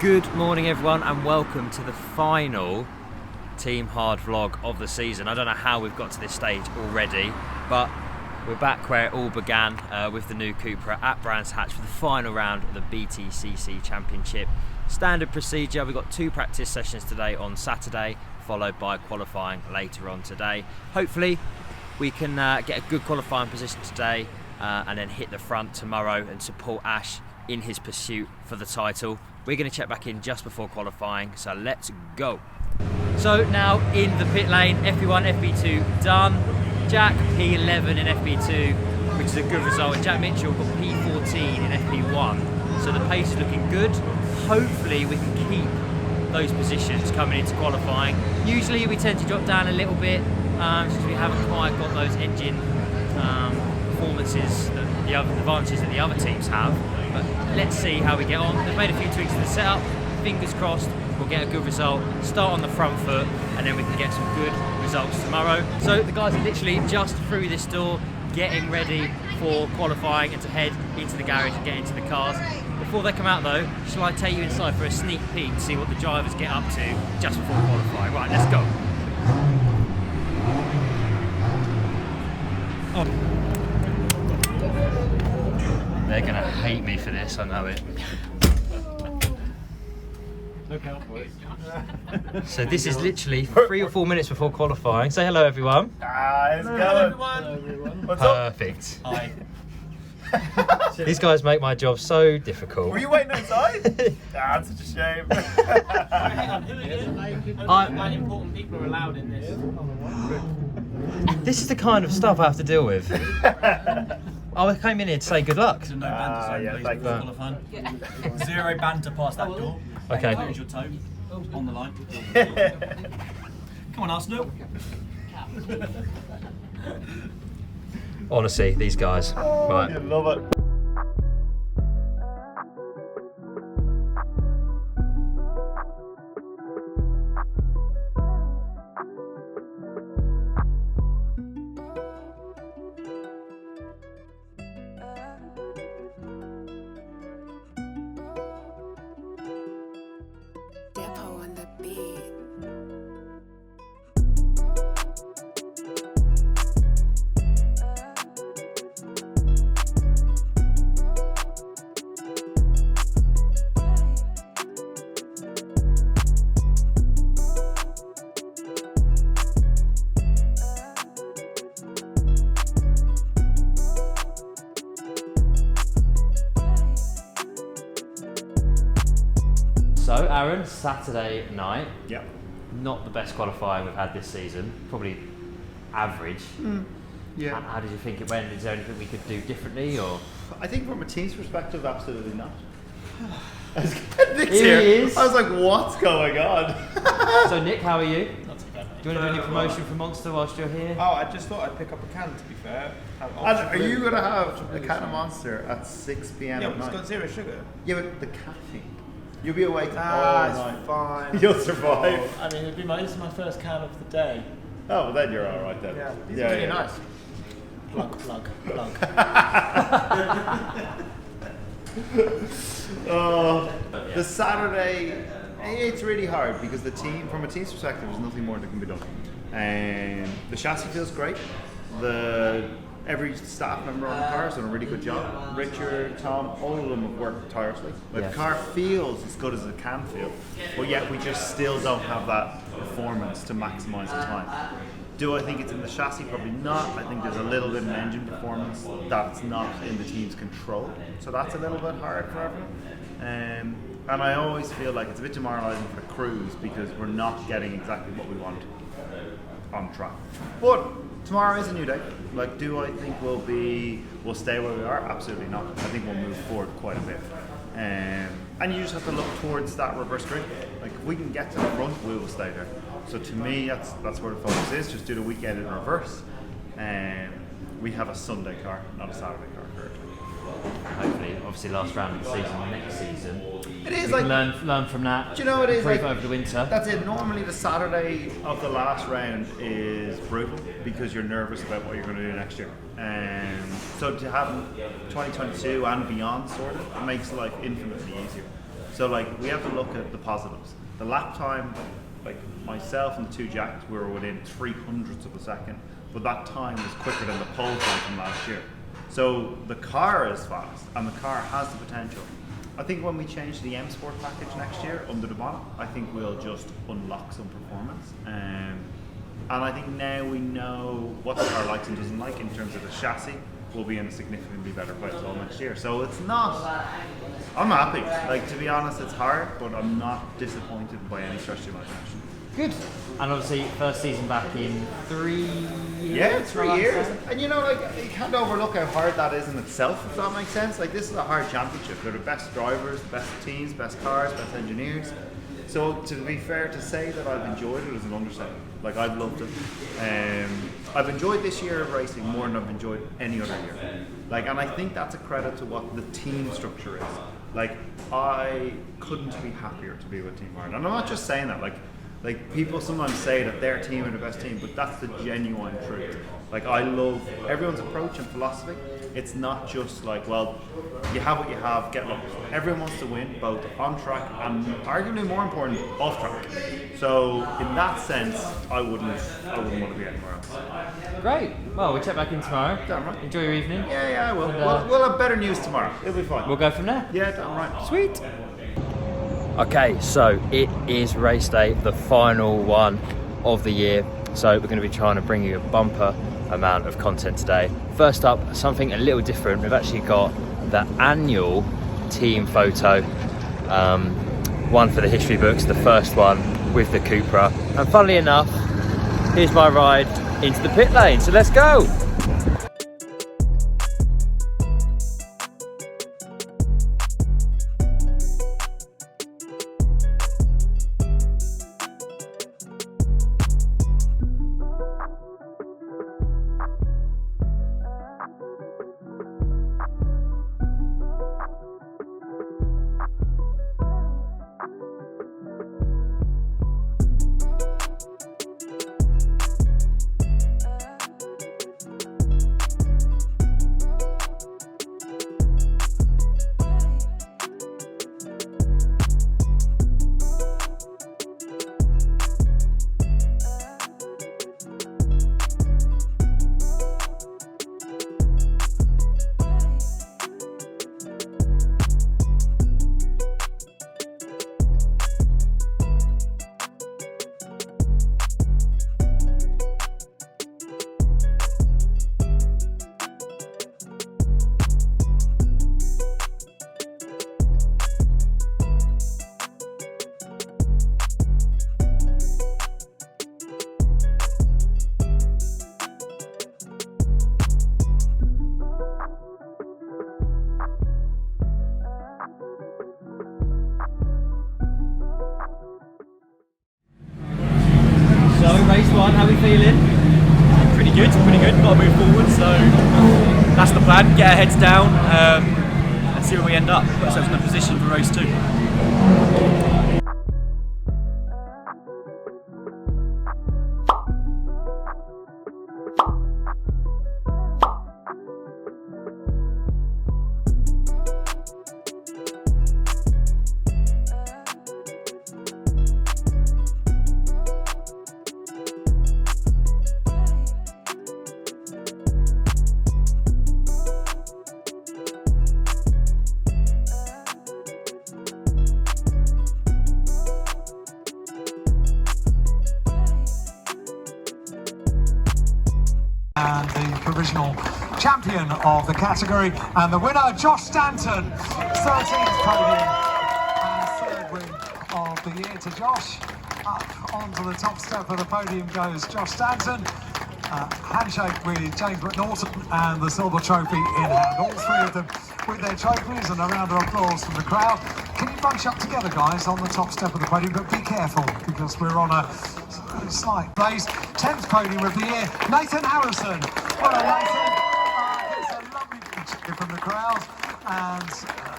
Good morning everyone and welcome to the final Team Hard vlog of the season. I don't know how we've got to this stage already, but we're back where it all began with the new Cupra at Brands Hatch for the final round of the BTCC Championship. Standard procedure, we've got 2 practice sessions today on Saturday, followed by qualifying later on today. Hopefully we can get a good qualifying position today and then hit the front tomorrow and support Ash in his pursuit for the title. We're going to check back in just before qualifying, so let's go. So now in the pit lane, FP1, FP2 done. Jack P11 in FP2, which is a good result. And Jack Mitchell got P14 in FP1, so the pace is looking good. Hopefully we can keep those positions coming into qualifying. Usually we tend to drop down a little bit since we haven't quite got those engine performances, the advantages that the other teams have. But let's see how we get on. They've made a few tweaks to the setup. Fingers crossed we'll get a good result, start on the front foot, and then we can get some good results tomorrow. So the guys are literally just through this door, getting ready for qualifying and to head into the garage and get into the cars. Before they come out though, shall I take you inside for a sneak peek to see what the drivers get up to just before qualifying? Right, let's go. They're gonna hate me for this, I know it. So this is literally 3 or 4 minutes before qualifying. Say hello everyone. How's it going? Hello everyone. What's Perfect. Hi. These guys make my job so difficult. Were you waiting outside? That's such a shame. Hang on, who are you? 9 important people are allowed in this. This is the kind of stuff I have to deal with. I came in here to say good luck. No banter zone, yeah, please, thank before qualifying. 0 banter past that door. Okay. Close your toe on the line. Come on, Arsenal. Honestly, these guys. Right. You love it. On the beat. So Aaron, Saturday night. Yep. Not the best qualifying we've had this season. Probably average. Yeah. How did you think it went? Is there anything we could do differently, or? I think from a team's perspective, absolutely not. Nick's Here he is. I was like, what's going on? So Nick, how are you? Not too bad, mate. Do you want to do any promotion for Monster whilst you're here? Oh, I just thought I'd pick up a can, to be fair. And are you going to have a can of Monster at 6 p.m. Yeah, at but it's night? got 0 sugar. Yeah, but the caffeine. You'll be awake all It's night. fine. You'll survive. I mean, this is my first can of the day. Oh, well then you're all right then. Yeah, these are really nice. Plug. The Saturday, it's really hard because the team, from a team's perspective, there's nothing more that can be done. The chassis feels great. Every staff member on the car has done a really good job. Richard, Tom, all of them have worked tirelessly. Like, the car feels as good as it can feel, but yet we just still don't have that performance to maximise the time. Do I think it's in the chassis? Probably not. I think there's a little bit of engine performance that's not in the team's control, so that's a little bit hard for everyone. And I always feel like it's a bit demoralising for the crews because we're not getting exactly what we want on track. But tomorrow is a new day. Like, do I think we'll stay where we are? Absolutely not. I think we'll move forward quite a bit. And you just have to look towards that reverse grid. Like, if we can get to the front, we will stay there. So to me, that's where the focus is. Just do the weekend in reverse. We have a Sunday car, not a Saturday car currently. Hopefully, obviously last round of the season, next season. It is we like, can learn from that. do you know what it is? Improve Like, over the winter. that's it. Normally the Saturday of the last round is brutal because you're nervous about what you're going to do next year. So to have 2022 and beyond sorted, it makes life infinitely easier. So like we have to look at the positives. The lap time, like myself and the two Jacks, we were within 300ths of a second, but that time was quicker than the pole time from last year. So the car is fast, and the car has the potential. I think when we change the M Sport package next year under the bonnet, I think we'll just unlock some performance. And I think now we know what the car likes and doesn't like in terms of the chassis. Will be in a significantly better place all next year. So it's not, I'm happy. Like, to be honest, it's hard, but I'm not disappointed by any stretch of the imagination. Good. And obviously, first season back in 3 years. Yeah, 3 years. And you know, like, you can't overlook how hard that is in itself, if that makes sense. Like, this is a hard championship. They're the best drivers, best teams, best cars, best engineers. So to be fair, to say that I've enjoyed it is an understatement. Like, I've loved it. I've enjoyed this year of racing more than I've enjoyed any other year. Like, and I think that's a credit to what the team structure is. Like, I couldn't be happier to be with Team HARD. And I'm not just saying that. Like people sometimes say that their team are the best team, but that's the genuine truth. Like, I love everyone's approach and philosophy. It's not just like, well, you have what you have, get lucky. Everyone wants to win, both on track and arguably more important, off track. So in that sense, I wouldn't want to be anywhere else. Great. Well, we'll check back in tomorrow. Damn right. Enjoy your evening. Yeah, I will. We'll have better news tomorrow. It'll be fine. We'll go from there. Yeah, damn right. Sweet. Okay, so it is race day, the final one of the year. So we're going to be trying to bring you a bumper amount of content today. First up, something a little different. We've actually got the annual team photo, one for the history books, the first one with the Cupra. And funnily enough, here's my ride into the pit lane. So let's go. Race one, how are we feeling? Pretty good. Got to move forward, so that's the plan. Get our heads down and see where we end up. Put ourselves in a position for race 2. And the provisional champion of the category, and the winner, Josh Stanton, 13th podium and 3rd win of the year to Josh. Up onto the top step of the podium goes Josh Stanton. Handshake with James McNaughton and the silver trophy in hand. All three of them with their trophies, and a round of applause from the crowd. Can you bunch up together, guys, on the top step of the podium? But be careful, because we're on a slight blaze. 10th podium of the year, Nathan Harrison. Well, Nathan, it's a lovely picture from the crowd, and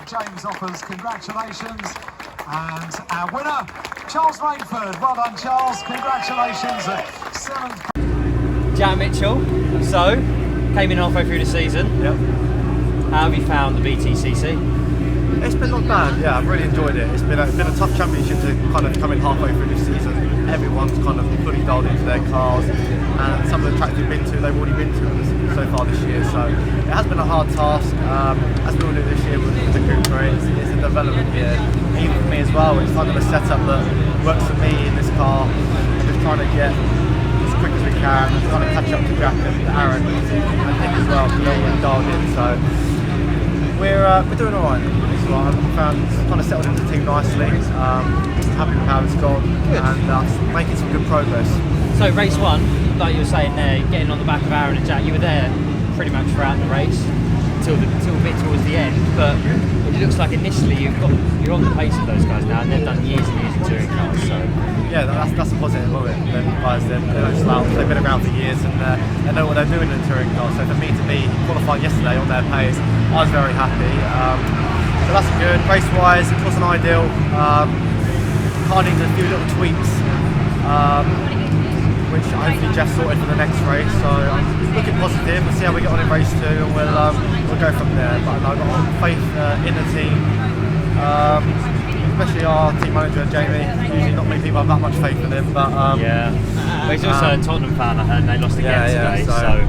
James offers congratulations. And our winner, Charles Rainford. Well done, Charles. Congratulations. 7th. Jack Mitchell, so came in halfway through the season. Yep. How have you found the BTCC? It's been not bad, yeah, I've really enjoyed it. It's been a tough championship to kind of come in halfway through this season. Everyone's kind of fully dialed into their cars, and some of the tracks they've been to, they've already been to so far this year. So it has been a hard task. As we all do this year with the Cupra, it's a development year. Even for me as well, it's kind of a setup that works for me in this car. Just trying to get as quick as we can, trying to catch up to Jack and Aaron and Nick as well, because they're already dialed in. So we're doing all right. I've found kind of settled into the team nicely. Happy with how it's gone, and making some good progress. So race 1, like you were saying there, getting on the back of Aaron and Jack, you were there pretty much throughout the race till a bit towards the end. But it looks like initially you're on the pace of those guys now, and they've done years and years of touring cars. So yeah, that's a positive of it. Them guys, they don't slouch. They've been around for years, and they know what they're doing in the touring car. So for me to be qualified yesterday on their pace, I was very happy. So that's good. Race-wise, it wasn't ideal. Car needed a few little tweaks, which hopefully Jeff sorted for the next race. So I'm looking positive. We'll see how we get on in race 2, and we'll go from there. But I've got faith in the team, especially our team manager Jamie. Usually not many people have that much faith in him, but yeah. But he's also a Tottenham fan, I heard, and they lost again today. So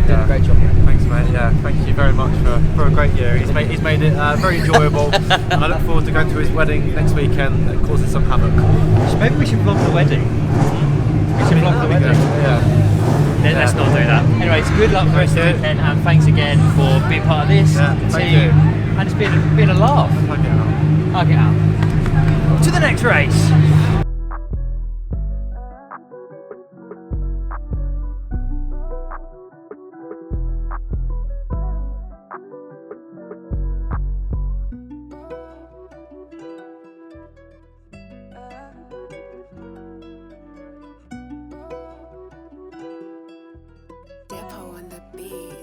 did a great job. Thanks, mate. Yeah, thank you very much for a great year. He's made it very enjoyable, and I look forward to going to his wedding next weekend and causing some havoc. Maybe we should vlog the wedding. We should vlog the wedding. Yeah. Let's not do that. Anyways, good luck for the rest of the weekend, and thanks again for being part of this team. And it's been a laugh. I'll get out. To the next race. Depot on the beat.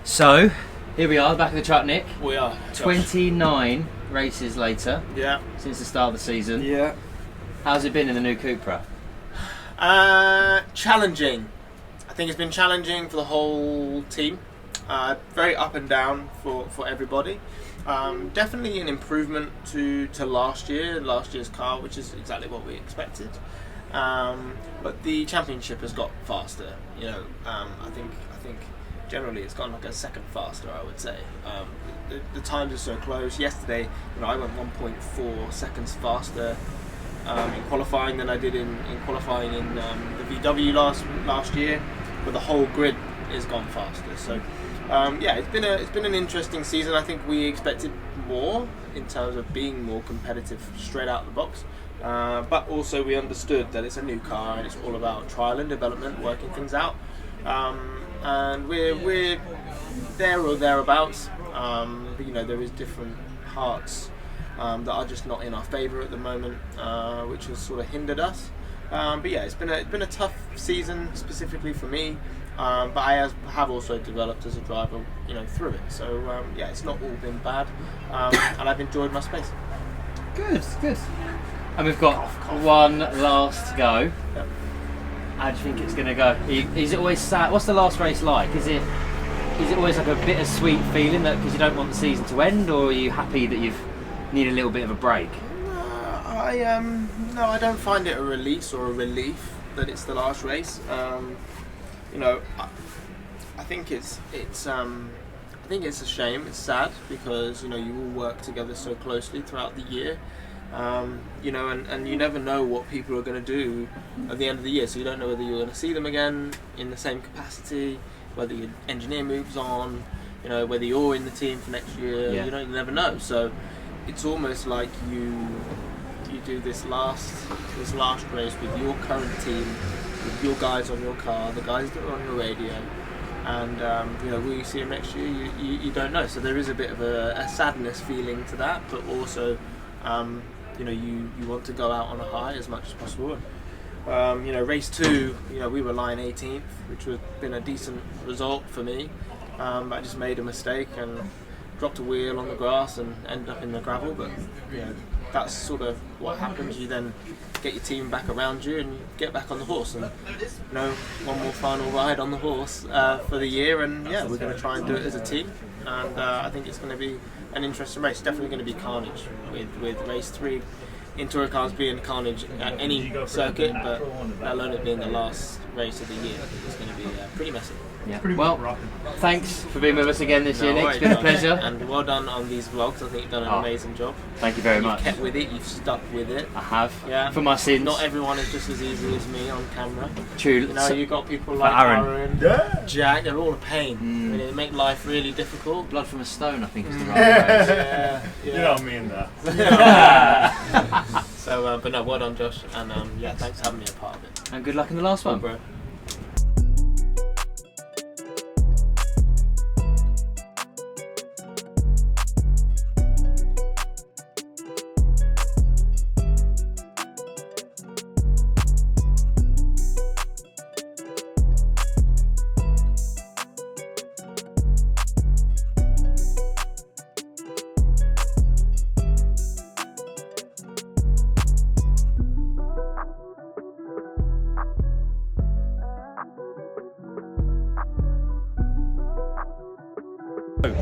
So, here we are, back of the truck, Nick. We are. 29 races later. Yeah. Since the start of the season. Yeah. How's it been in the new Cupra? Challenging. I think it's been challenging for the whole team. Very up and down for everybody. Definitely an improvement to last year's car, which is exactly what we expected. But the championship has got faster. You know, I think generally it's gone like a second faster, I would say. The times are so close. Yesterday, I went 1.4 seconds faster in qualifying than I did in qualifying in the VW last year, but the whole grid has gone faster. So yeah, it's been an interesting season. I think we expected more in terms of being more competitive straight out of the box, but also we understood that it's a new car and it's all about trial and development, working things out. And we're there or thereabouts, but there is different parts that are just not in our favour at the moment, which has sort of hindered us. But yeah, it's been a tough season specifically for me, but I have also developed as a driver, through it. So yeah, it's not all been bad, and I've enjoyed my space. Good. And we've got one last to go. Yep. How do you think it's going to go? Is it always sad? What's the last race like? Is it always like a bittersweet feeling that because you don't want the season to end, or are you happy that you've need a little bit of a break? No, I don't find it a release or a relief that it's the last race. I think it's a shame. It's sad because you all work together so closely throughout the year. And you never know what people are going to do at the end of the year, so you don't know whether you're going to see them again in the same capacity, whether your engineer moves on, whether you're in the team for next year. Yeah. You never know. So it's almost like you do this last race with your current team, with your guys on your car, the guys that are on your radio, and will you see them next year? You don't know. So there is a bit of a sadness feeling to that, but also you want to go out on a high as much as possible. Race 2, we were lying 18th, which would have been a decent result for me. But I just made a mistake and dropped a wheel on the grass and ended up in the gravel. But that's sort of what happens. You then get your team back around you and get back on the horse. And one more final ride on the horse for the year. And yeah, we're going to try and do it as a team. And I think it's going to be an interesting race. Definitely going to be carnage with race 3. Indoor cars being carnage at any circuit, but let alone it being the last race of the year, I think it's going to be pretty messy. Yeah. Well, thanks for being with us again this year, Nick. It's been a pleasure. And well done on these vlogs. I think you've done an amazing job. Thank you very much. You've kept with it. You've stuck with it. I have. Yeah. For my sins. Not everyone is just as easy as me on camera. True. You've got people like Aaron, Jack. They're all a pain. I mean, they make life really difficult. Blood from a stone, I think, is the right phrase. Yeah. You don't mean that. So, but no, well done, Josh. And thanks for having me a part of it. And good luck in the last one, bro.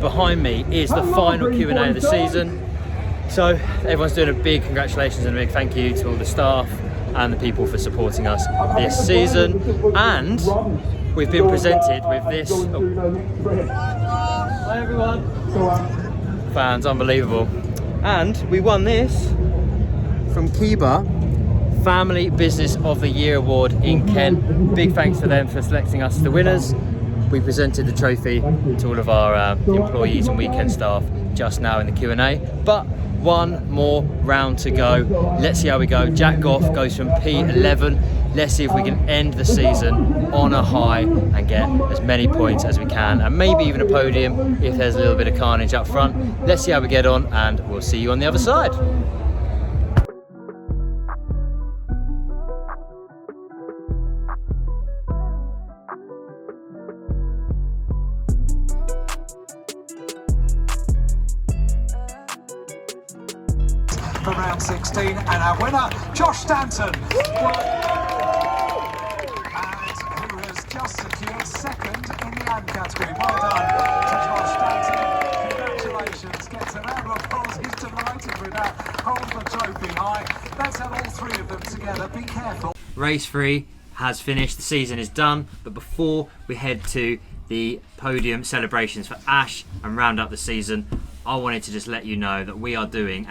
Behind me is the final Q&A of the season. So everyone's doing a big congratulations and a big thank you to all the staff and the people for supporting us this season. And we've been presented with this. Hi everyone. Fans, unbelievable. And we won this from Kiba Family Business of the Year Award in Kent. Big thanks to them for selecting us as the winners. We presented the trophy to all of our employees and weekend staff just now in the Q&A, but one more round to go. Let's see how we go. Jack Goff goes from P11. Let's see if we can end the season on a high and get as many points as we can, and maybe even a podium if there's a little bit of carnage up front. Let's see how we get on, and we'll see you on the other side. For round 16, and our winner, Josh Stanton, and who has just secured second in the AM category. Well done to Josh Stanton. Congratulations. Gets a round of applause. He's delighted with that. Hold the trophy high. Let's have all three of them together. Be careful. Race 3 has finished, the season is done, but before we head to the podium celebrations for Ash and round up the season, I wanted to just let you know that we are doing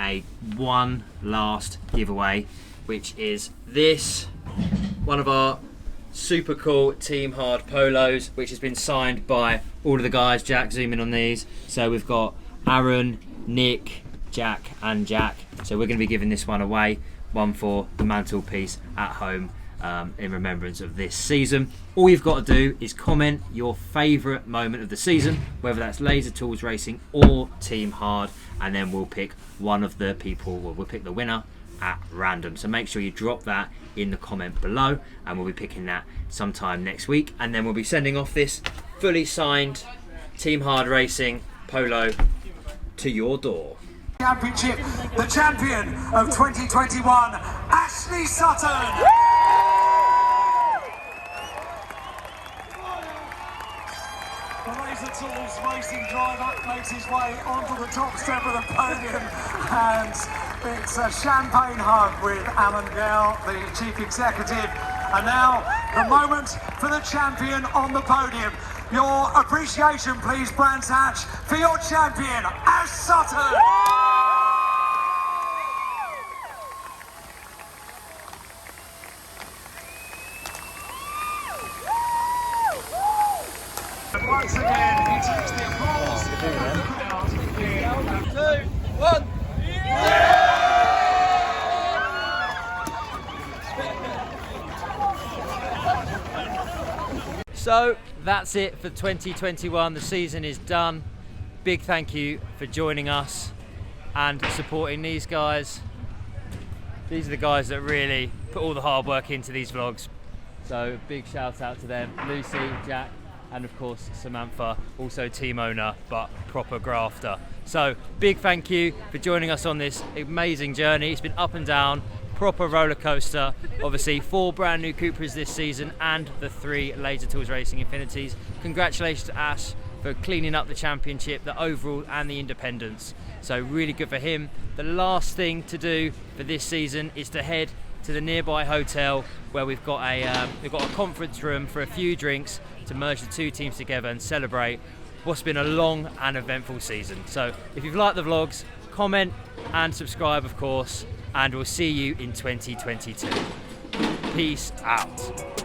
one last giveaway, which is this, one of our super cool Team Hard polos, which has been signed by all of the guys. Jack, zoom in on these. So we've got Aaron, Nick, Jack and Jack. So we're going to be giving this one away, one for the mantelpiece at home, in remembrance of this season. All you've got to do is comment your favourite moment of the season, whether that's Laser Tools Racing or Team Hard, and then we'll pick one of the people, well, we'll pick the winner at random. So make sure you drop that in the comment below, and we'll be picking that sometime next week, and then we'll be sending off this fully signed Team Hard Racing polo to your door. Championship, the champion of 2021, Ash Sutton. The Laser Tools racing driver makes his way onto the top step of the podium, and it's a champagne hug with Alan Gale, the chief executive. And now the moment for the champion on the podium. Your appreciation, please, Brands Hatch, for your champion, Ash Sutton. Once again, he takes the applause from the crowd. 3, 2, 1. So that's it for 2021. The season is done. Big thank you for joining us and supporting these guys. These are the guys that really put all the hard work into these vlogs. So big shout out to them, Lucy, Jack, and of course Samantha, also team owner, but proper grafter. So big thank you for joining us on this amazing journey. It's been up and down, proper roller coaster. Obviously 4 brand new Cupras this season and the 3 Laser Tools Racing Infinities. Congratulations to Ash for cleaning up the championship, the overall and the independents. So really good for him. The last thing to do for this season is to head to the nearby hotel where we've got a conference room for a few drinks to merge the 2 teams together and celebrate what's been a long and eventful season. So if you've liked the vlogs, comment and subscribe of course, and we'll see you in 2022. Peace out.